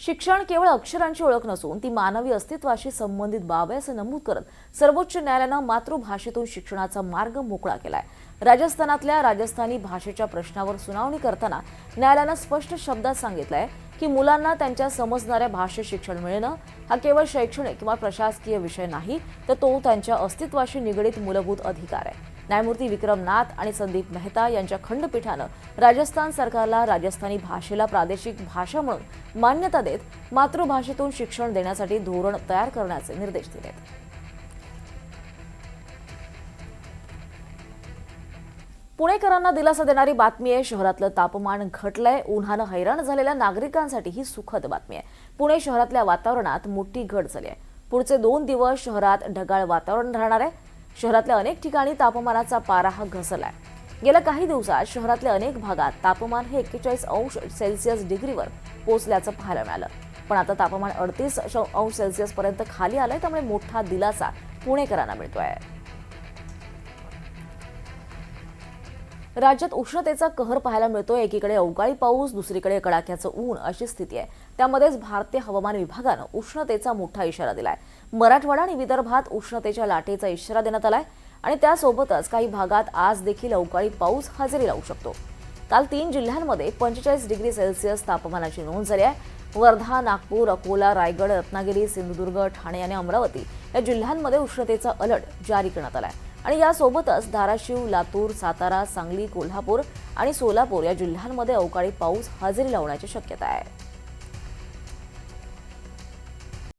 शिक्षण केवळ अक्षरांची ओळख नसून ती मानवी अस्तित्वाशी संबंधित बाब आहे असं नमूद करत सर्वोच्च न्यायालयानं मातृभाषेतून शिक्षणाचा मार्ग मोकळा केलाय। राजस्थानातल्या राजस्थानी भाषेच्या प्रश्नावर सुनावणी करताना न्यायालयानं स्पष्ट शब्दात सांगितलंय की मुलांना त्यांच्या समजणाऱ्या भाषेत शिक्षण मिळणं हा केवळ शैक्षणिक किंवा प्रशासकीय विषय नाही, तर तो त्यांच्या अस्तित्वाशी निगडीत मूलभूत अधिकार आहे। न्यायमूर्ती विक्रम नाथ आणि संदीप मेहता यांच्या खंडपीठानं राजस्थान सरकारला राजस्थानी भाषेला प्रादेशिक भाषा म्हणून मान्यता देत मातृभाषेतून शिक्षण देण्यासाठी धोरण तयार करण्याचे निर्देश दिले। पुणेकरांना दिलासा देणारी बातमी आहे। शहरातलं तापमान घटलंय। उन्हानं हैराण झालेल्या नागरिकांसाठी ही सुखद बातमी आहे। पुणे शहरातल्या वातावरणात मोठी घट झाली आहे। पुढचे 2 दिवस शहरात ढगाळ वातावरण राहणार आहे। शहरातल्या अनेक ठिकाणी तापमानाचा पारा हा घसरलाय। गेल्या काही दिवसात शहरातल्या अनेक भागात तापमान हे 41 अंश सेल्सिअस डिग्रीवर पोहोचल्याचं पाहायला मिळालं, पण आता तापमान 38 अंश सेल्सिअस पर्यंत खाली आलंय, त्यामुळे मोठा दिलासा पुणेकरांना मिळतोय। राज्यात उष्णतेचा कहर पाहायला मिळतोय। एकीकडे अवकाळी पाऊस, दुसरीकडे कडाक्याचं ऊन अशी स्थिती आहे। त्यामध्येच भारतीय हवामान विभागानं उष्णतेचा मोठा इशारा दिलाय। मराठवाडा आणि विदर्भात उष्णतेच्या लाटेचा इशारा देण्यात आलाय आणि त्यासोबतच काही भागात आज देखील अवकाळी पाऊस हजेरी लावू शकतो। काल 3 जिल्ह्यांमध्ये 45 डिग्री सेल्सिअस तापमानाची नोंद झाली आहे। वर्धा, नागपूर, अकोला, रायगड, रत्नागिरी, सिंधुदुर्ग, ठाणे आणि अमरावती या जिल्ह्यांमध्ये उष्णतेचा अलर्ट जारी करण्यात आलाय आणि यासोबतच धाराशिव, लातूर, सातारा, सांगली, कोल्हापूर आणि सोलापूर या जिल्ह्यांमध्ये अवकाळी पाऊस हजेरी लावण्याची शक्यता आहे।